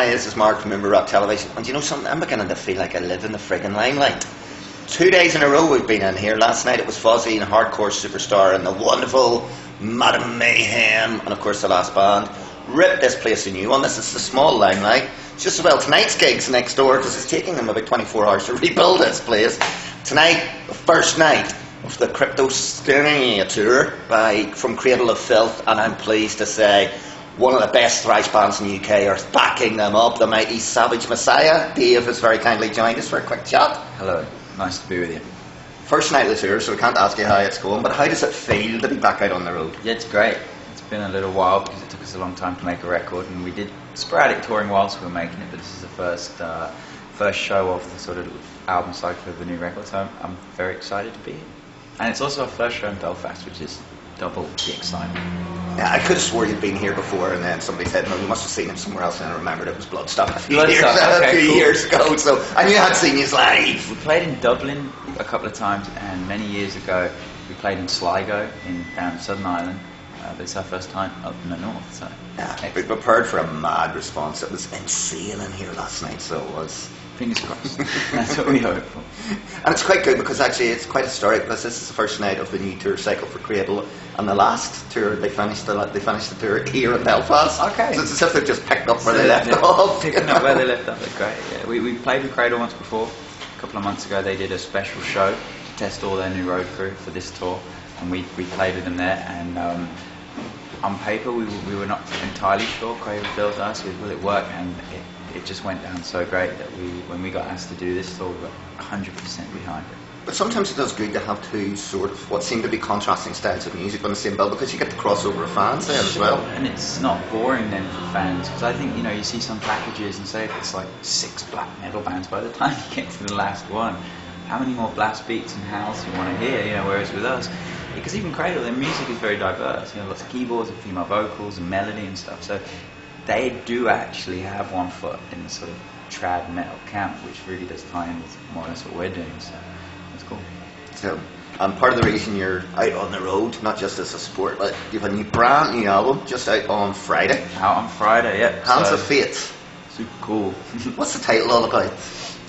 Hi, this is Mark from Member Rock Television. And you know something? I'm beginning to feel like I live in the friggin' limelight. 2 days in a row we've been in here. Last night it was Fozzy and Hardcore Superstar and the wonderful Madam Mayhem, and of course the last band. Ripped this place a new one. This is the small limelight. It's just well, tonight's gig's next door because it's taking them about 24 hours to rebuild this place. Tonight, the first night of the Crypto Skinny tour from Cradle of Filth, and I'm pleased to say one of the best thrash bands in the UK are backing them up, the mighty Savage Messiah. Dave has very kindly joined us for a quick chat. Hello, nice to be with you. First night of the tour, so we can't ask you how it's going, but how does it feel to be back out on the road? Yeah, it's great. It's been a little while because it took us a long time to make a record, and we did sporadic touring whilst we were making it, but this is the first show of the sort of album cycle of the new record, so I'm very excited to be here. And it's also our first show in Belfast, which is double the excitement. Yeah, I could have swore you'd been here before, and then somebody said, no, you must have seen him somewhere else, and I remembered it was Bloodstock a few years ago, so I knew I'd seen you live. We played in Dublin a couple of times, and many years ago we played in Sligo down Southern Ireland, but it's our first time up in the north, so... Yeah, we prepared for a mad response. It was insane in here last night, so it was... Fingers crossed. That's what we hope for. And it's quite good because actually it's quite historic because this is the first night of the new tour cycle for Cradle, and the last tour they finished the tour here in Belfast. Okay. So it's as if they've just picked up where they left off. Picking up where they left off, that's great. Yeah, we played with Cradle once before. A couple of months ago they did a special show to test all their new road crew for this tour, and we played with them there, and on paper we were not entirely sure. Cradle built us, will it work, and it just went down so great that when we got asked to do this tour, we were 100% behind it. But sometimes it does good to have two sort of what seem to be contrasting styles of music on the same bill because you get the crossover of fans there as well. And it's not boring then for fans, because I think, you see some packages and say it's like 6 black metal bands, by the time you get to the last one, how many more blast beats and howls do you want to hear, whereas with us, because even Cradle, their music is very diverse, lots of keyboards and female vocals and melody and stuff, so they do actually have one foot in the sort of trad metal camp, which really does tie in with more or less what we're doing, so that's cool. So, part of the reason you're out on the road, not just as a sport, but you have a brand new album just out on Friday. Out on Friday, yeah. Hands of Fate. Super cool. What's the title all about?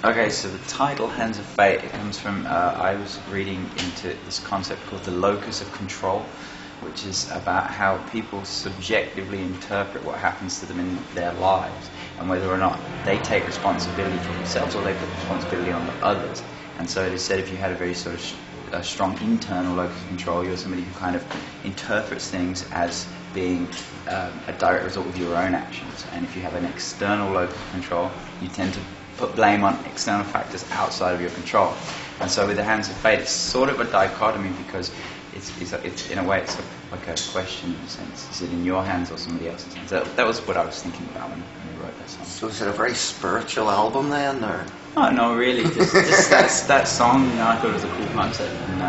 Okay, so the title, Hands of Fate, it comes from, I was reading into this concept called the locus of control, which is about how people subjectively interpret what happens to them in their lives and whether or not they take responsibility for themselves or they put responsibility on the others. And so it is said if you had a very sort of a strong internal locus of control, you're somebody who kind of interprets things as being a direct result of your own actions. And if you have an external locus of control, you tend to put blame on external factors outside of your control. And so with the Hands of Fate, it's sort of a dichotomy because it's in a way it's like a question in a sense. Is it in your hands or somebody else's hands? That was what I was thinking about when we wrote that song. So is it a very spiritual album then, or? Oh, no, really. Just that song, I thought it was a cool concept. And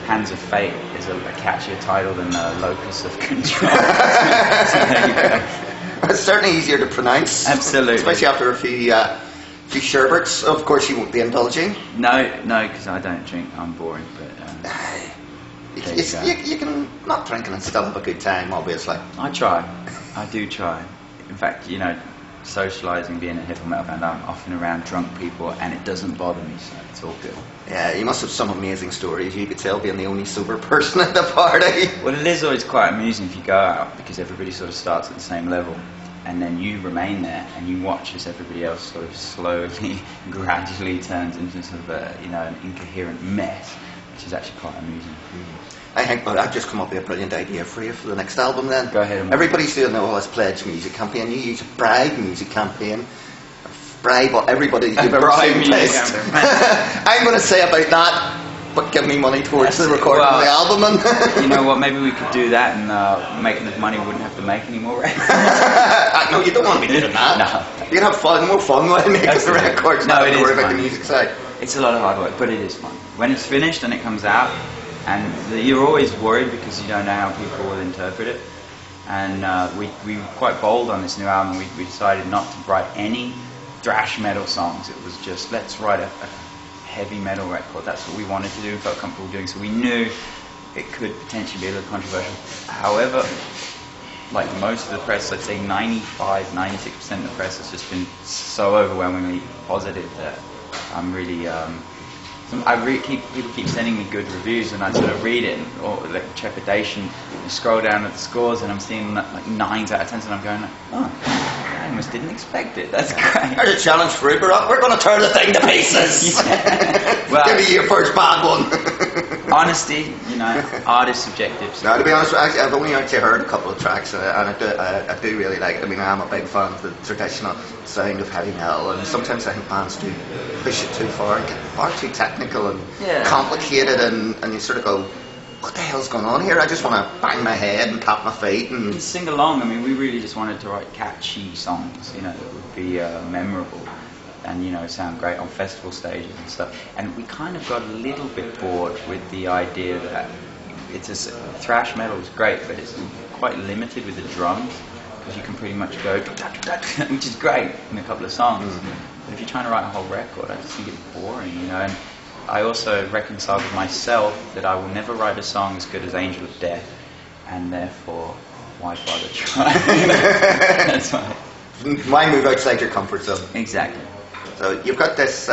Hands of Fate is a catchier title than Locus of Control. So there you go. It's certainly easier to pronounce. Absolutely. Especially after a few sherbets. Of course you won't be indulging. No, because I don't drink. I'm boring, but... You can not drinking and still have a good time, obviously. I try. I do try. In fact, socialising, being a hip metal band, I'm often around drunk people and it doesn't bother me, so it's all good. Yeah, you must have some amazing stories, you could tell, being the only sober person at the party. Well, it is always quite amusing if you go out because everybody sort of starts at the same level and then you remain there and you watch as everybody else sort of slowly, gradually turns into sort of an incoherent mess, which is actually quite amusing. I think I've just come up with a brilliant idea for you for the next album then. Go ahead. Everybody's doing all this pledge music campaign. You use a bribe music campaign. Bribe everybody you've ever seen pissed. I'm going to say about that, but give me money towards the recording of the album. And you know what, maybe we could do that and make enough money we wouldn't have to make any more records. No, you don't want to be doing that. No. You can have more fun while making the records. No, it is about fun. The music side. It's a lot of hard work, but it is fun. When it's finished and it comes out, and you're always worried because you don't know how people will interpret it. And we were quite bold on this new album. We decided not to write any thrash metal songs. It was just, let's write a heavy metal record. That's what we wanted to do and felt comfortable doing. So we knew it could potentially be a little controversial. However, like most of the press, I'd say 95, 96% of the press has just been so overwhelmingly positive that I'm really. People keep sending me good reviews, and I sort of read it, or like trepidation, and scroll down at the scores, and I'm seeing like 9s out of 10s, and I'm going, oh, I almost didn't expect it. That's great. There's a challenge for you, Barack. We're going to turn the thing to pieces. Well, give me your first bad one. Honesty, art is subjective. So. Now, to be honest, actually, I've only actually heard a couple of tracks, and I do really like it. I mean, I'm a big fan of the traditional sound of heavy metal, and sometimes I think bands do push it too far and get far too technical and complicated, and you sort of go, what the hell's going on here? I just want to bang my head and tap my feet and sing along. I mean, we really just wanted to write catchy songs, that would be memorable and sound great on festival stages and stuff. And we kind of got a little bit bored with the idea that thrash metal is great, but it's quite limited with the drums, because you can pretty much go which is great in a couple of songs. But if you're trying to write a whole record, I just think it's boring, And I also reconciled with myself that I will never write a song as good as Angel of Death, and therefore, why bother trying? That's why. Why move outside your comfort zone? Exactly. So you've got this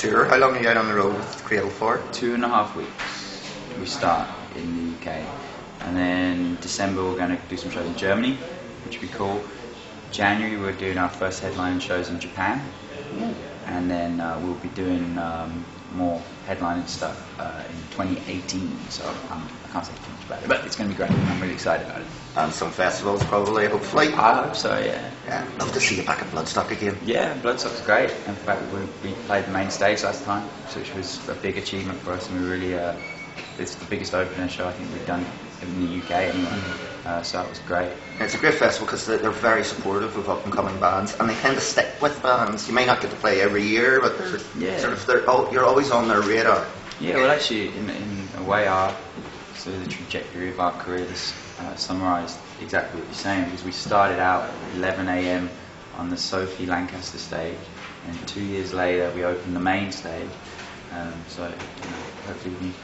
tour. How long are you out on the road with Cradle for? 2.5 weeks. We start in the UK, and then December we're going to do some shows in Germany, which would be cool. January we're doing our first headline shows in Japan, and then we'll be doing more headlining stuff in 2018. So I can't say too much about it, but it's going to be great. I'm really excited about it. And some festivals, probably, hopefully. I hope so, yeah. Yeah, love to see you back at Bloodstock again. Yeah, Bloodstock's great. In fact, we played the main stage last time, which was a big achievement for us, and we really. It's the biggest opener show I think we've done in the UK anyway, so it was great. It's a great festival because they're very supportive of up-and-coming bands, and they tend to stick with bands. You may not get to play every year, but you're always on their radar. Yeah, well actually, in a way, the trajectory of our careers summarised exactly what you're saying, because we started out at 11 a.m. on the Sophie Lancaster stage, and 2 years later we opened the main stage, so hopefully we can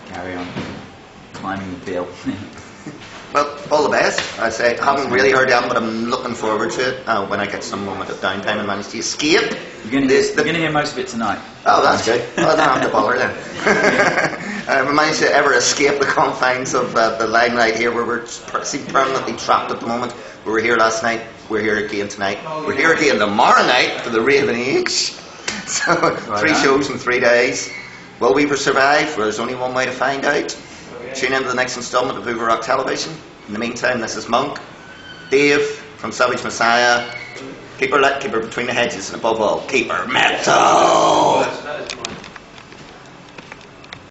carry on climbing the bill. Well, all the best. I say, I haven't really heard the album, but I'm looking forward to it when I get some moment of downtime and manage to escape. You're going to hear most of it tonight. Oh, that's good. Well, I don't have to bother then. We managed to ever escape the confines of the limelight here, where we're permanently trapped at the moment. We were here last night, we're here again tonight, we're here again tomorrow night for the Raven Age. So, 3 shows in 3 days. Will we survive? Well, there's only one way to find out. Tune in to the next instalment of Hoover Rock Television. In the meantime, this is Monk, Dave from Savage Messiah. Keep her between the hedges, and above all, keep her metal.